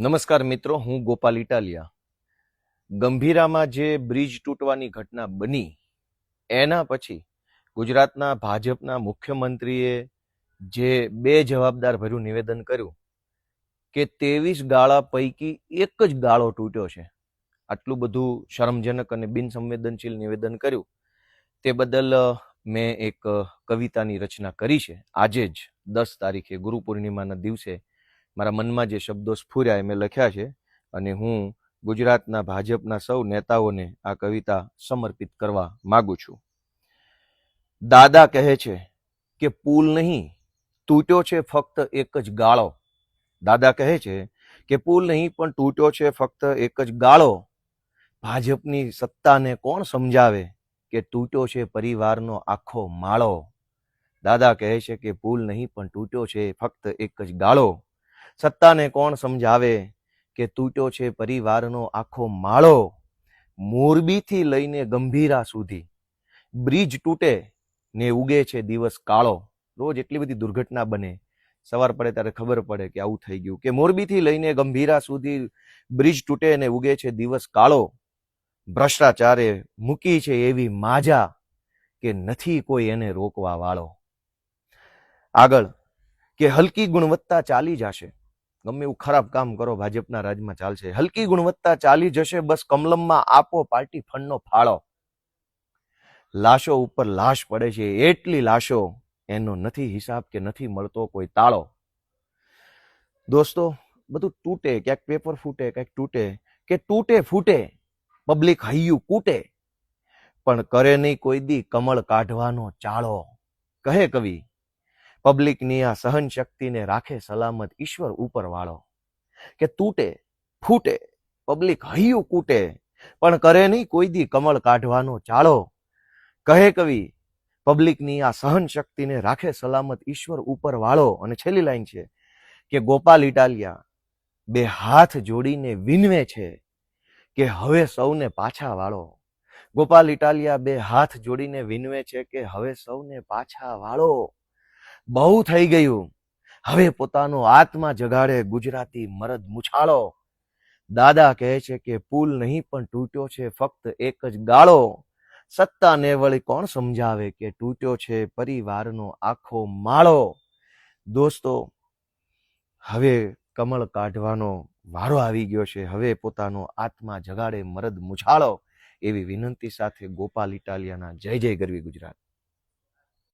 નમસ્કાર મિત્રો, હું ગોપાલ ઇટાલિયા. ગંભીરામાં જે બ્રિજ તૂટવાની ઘટના બની એના પછી ગુજરાતના ભાજપના મુખ્યમંત્રીએ જે બે જવાબદાર ભર્યું નિવેદન કર્યું કે 23 ગાળા પૈકી એક જ ગાળો તૂટ્યો છે. આટલું બધું શરમજનક અને બિનસંવેદનશીલ નિવેદન કર્યું તે બદલ મેં એક કવિતાની રચના કરી છે. આજે જ 10 તારીખે ગુરુ પૂર્ણિમાના દિવસે મારા મનમાં જે શબ્દો સ્ફુર્યા એ મેં લખ્યા છે અને હું ગુજરાતના ભાજપના સૌ નેતાઓને આ કવિતા સમર્પિત કરવા માંગુ છું. દાદા કહે છે કે પુલ નહીં, તૂટ્યો છે ફક્ત એક જ ગાળો. દાદા કહે છે કે પુલ નહીં પણ તૂટ્યો છે ફક્ત એક જ ગાળો. ભાજપની સત્તાને કોણ સમજાવે કે તૂટ્યો છે પરિવારનો આખો માળો. દાદા કહે છે કે પુલ નહીં પણ તૂટ્યો છે ફક્ત એક જ ગાળો. સત્તાને કોણ સમજાવે કે તૂટ્યો છે પરિવારનો આખો માળો. મોરબીથી લઈને ગંભીરા સુધી બ્રિજ તૂટે ને ઉગે છે દિવસ કાળો. રોજ એટલી બધી દુર્ઘટના બને, સવાર પડે ત્યારે ખબર પડે કે આવું થઈ ગયું. કે મોરબીથી લઈને ગંભીરા સુધી બ્રિજ તૂટે ને ઉગે છે દિવસ કાળો. ભ્રષ્ટાચારે મૂકી છે એવી માજા કે નથી કોઈ એને રોકવા વાળો. આગળ કે હલકી ગુણવત્તા ચાલી જશે, ગમે એવું ખરાબ કામ કરો ભાજપના રાજમાં ચાલશે. હલકી ગુણવત્તા ચાલી જશે, બસ કમલમમાં આપો પાર્ટી ફંડનો ફાળો. લાશો ઉપર લાશ પડે છે, એટલી લાશો એનો નથી હિસાબ કે નથી મળતો કોઈ તાળો. દોસ્તો, બધું તૂટે, ક્યાંક પેપર ફૂટે, ક્યાંક તૂટે, કે તૂટે ફૂટે પબ્લિક હૈયું કૂટે, પણ કરે નહીં કોઈ દી કમળ કાઢવાનો ચાળો. કહે કવિ, પબ્લિકની આ સહન શક્તિને રાખે સલામત ઈશ્વર ઉપર વાળો. કે તૂટે ફૂટે પબ્લિક હૈયું કૂટે, પણ કરે નહીં કોઈ દી કમળ કાઢવાનો ચાળો. કહે કવિ, પબ્લિકની આ સહન શક્તિને રાખે સલામત ઈશ્વર ઉપર વાળો. અને છેલ્લી લાઈન છે કે ગોપાલ ઇટાલિયા બે હાથ જોડીને વિનવે છે કે હવે સૌને પાછા વાળો. ગોપાલ ઇટાલિયા બે હાથ જોડીને વિનવે છે કે હવે સૌને પાછા વાળો. બહુ થઈ ગયું, હવે પોતાનો આત્મા જગાડે ગુજરાતી મરદ મુછાળો. દાદા કહે છે કે પુલ નહીં પણ તૂટ્યો છે ફક્ત એક જ ગાળો. સત્તાને વળી કોણ સમજાવે કે તૂટ્યો છે પરિવારનો આખો માળો. દોસ્તો, હવે કમળ કાઢવાનો વારો આવી ગયો છે. હવે પોતાનો આત્મા જગાડે મરદ મુછાળો. એવી વિનંતી સાથે ગોપાલ ઇટાલિયાના જય જય ગરવી ગુજરાત.